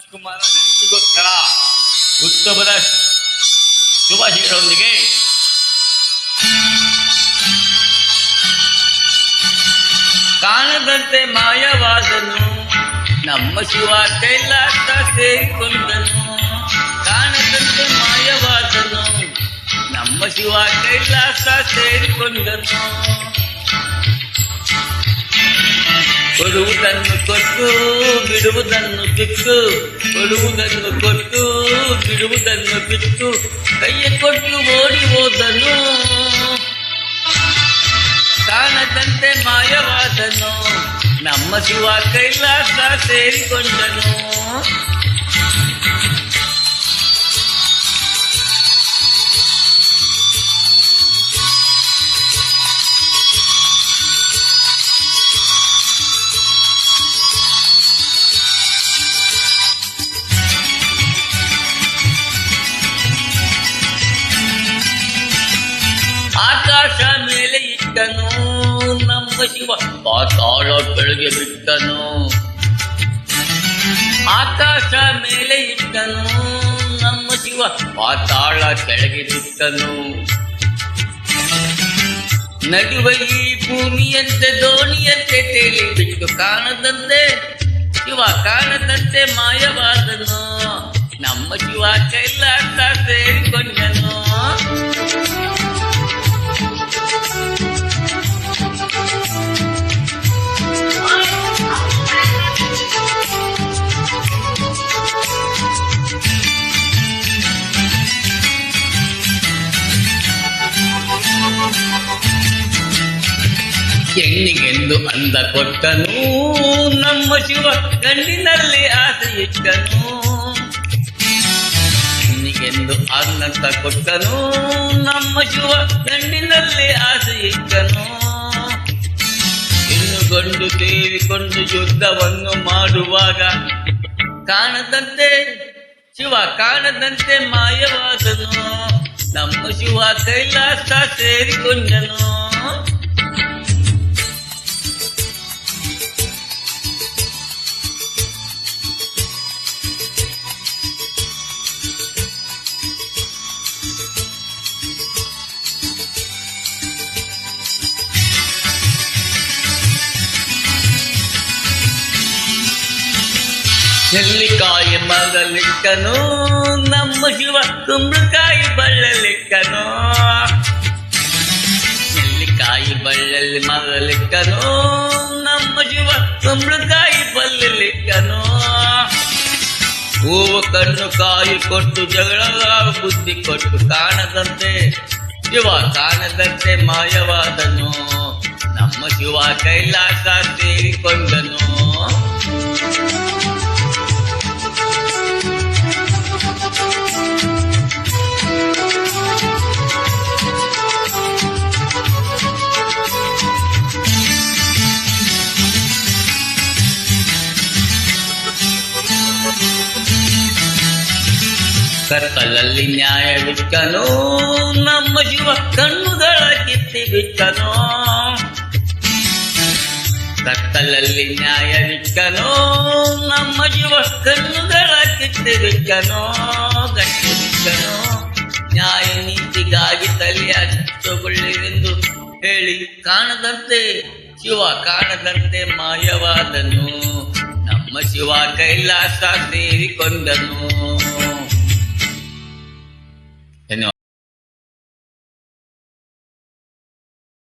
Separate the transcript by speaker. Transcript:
Speaker 1: ರಾಜ್ಕುಮಾರ ನೆನಪಿಗೋಸ್ಕರ ಉತ್ಸವದ ಶುಭಾಶಯಗಳೊಂದಿಗೆ ಕಾಣದಂತೆ ಮಾಯವಾದನು ನಮ್ಮ ಶಿವ ಕೈಲಾಸ ಸೇರಿಕೊಂಡನು. ಕಾಣದಂತೆ ಮಾಯವಾದನು ನಮ್ಮ ಶಿವ ಕೈಲಾಸ ಸೇರಿಕೊಂಡನು. ಕೊಡುವುದನ್ನು ಕೊಟ್ಟು ಬಿಡುವುದನ್ನು ಬಿಟ್ಟು, ಕೊಡುವುದನ್ನು ಕೊಟ್ಟು ಬಿಡುವುದನ್ನು ಬಿಟ್ಟು ಕೈಯ ಕೊಟ್ಟು ಓಡಿ ಹೋದನು. ಕಾಣದಂತೆ ಮಾಯವಾದನು ನಮ್ಮ ಶಿವ ಕೈಲಾಸ ಸೇರಿಕೊಂಡನು. ಆಕಾಶ ಮೇಲೆ ಇಟ್ಟನು ನಮ್ಮ ಶಿವ ಪಾತಾಳ ಕೆಳಗೆ ಬಿಟ್ಟನು. ಆಕಾಶ ಮೇಲೆ ಇಟ್ಟನು ನಮ್ಮ ಶಿವ ಪಾತಾಳ ಕೆಳಗೆ ಬಿಟ್ಟನು. ನಡುವೆ ಈ ಭೂಮಿಯಂತೆ ದೋಣಿಯಂತೆ ತೇಲಿ ಬಿಟ್ಟು ಕಾಣದಂತೆ ಶಿವ ಕಾಣದಂತೆ ಮಾಯವಾದನು. ನಮ್ಮ ಶಿವ ಕೈಲಾಸ ಸೇರಿಕೊಂಡನು. ಹೆಣ್ಣಿಗೆಂದು ಅಂದ ಕೊಟ್ಟನು ನಮ್ಮ ಶಿವ ಗಂಡಿನಲ್ಲಿ ಆಸೆ ಇಟ್ಟನು. ಹೆಣ್ಣಿಗೆಂದು ಅನ್ನಂತ ಕೊಟ್ಟನು ನಮ್ಮ ಶಿವ ಗಂಡಿನಲ್ಲಿ ಆಸೆ ಇಟ್ಟನು. ಇನ್ನು ಗಂಡು ಸೇರಿಕೊಂಡು ಯುದ್ಧವನ್ನು ಮಾಡುವಾಗ ಕಾಣದಂತೆ ಶಿವ ಕಾಣದಂತೆ ಮಾಯವಾದನು. ನಮ್ಮ ಶಿವ ಕೈಲಾಸ ಸೇರಿಕೊಂಡನು. ನೆಲ್ಲಿಕಾಯಿ ಮರಲಿಕ್ಕನು ನಮ್ಮ ಶಿವ ಕುಂಬಳಕಾಯಿ ಬಳ್ಳಲಿಕ್ಕನು. ನೆಲ್ಲಿಕಾಯಿ ಬಳ್ಳಲ್ಲಿ ಮರಲಿಕ್ಕನು ನಮ್ಮ ಶಿವ ಕುಂಬಳಕಾಯಿ ಬಳ್ಳಲಿಕ್ಕನು. ಹೂವು ಕಣ್ಣು ಕಾಯಿ ಕೊಟ್ಟು ಜಗಳ ಬುದ್ಧಿ ಕೊಟ್ಟು ಕಾಣದಂತೆ ಶಿವ ಕಾಣದಂತೆ ಮಾಯವಾದನು. ನಮ್ಮ ಶಿವ ಕೈಲಾಸ ಸೇರಿಕೊಂಡನು. ಕತ್ತಲಲ್ಲಿ ನ್ಯಾಯವಿಟ್ಟನು ನಮ್ಮ ಶಿವ ಕಣ್ಣುಗಳ ಕಿತ್ತಿ ಬಿಟ್ಟನು. ಕತ್ತಲಲ್ಲಿ ನ್ಯಾಯವಿಟ್ಟನು ನಮ್ಮ ಶಿವ ಕಣ್ಣುಗಳ ಕಿತ್ತಿ ಬಿಟ್ಟನು. ಗಟ್ಟಿ ಬಿಟ್ಟನು ನ್ಯಾಯ ನೀತಿಗಾಗಿ ತಲೆಯ ಹಚ್ಚುಕೊಳ್ಳಿರೆಂದು ಹೇಳಿ ಕಾಣದಂತೆ ಶಿವ ಕಾಣದಂತೆ ಮಾಯವಾದನು. ನಮ್ಮ ಶಿವ ಕೈಲಾಸ ಸೇರಿಕೊಂಡನು.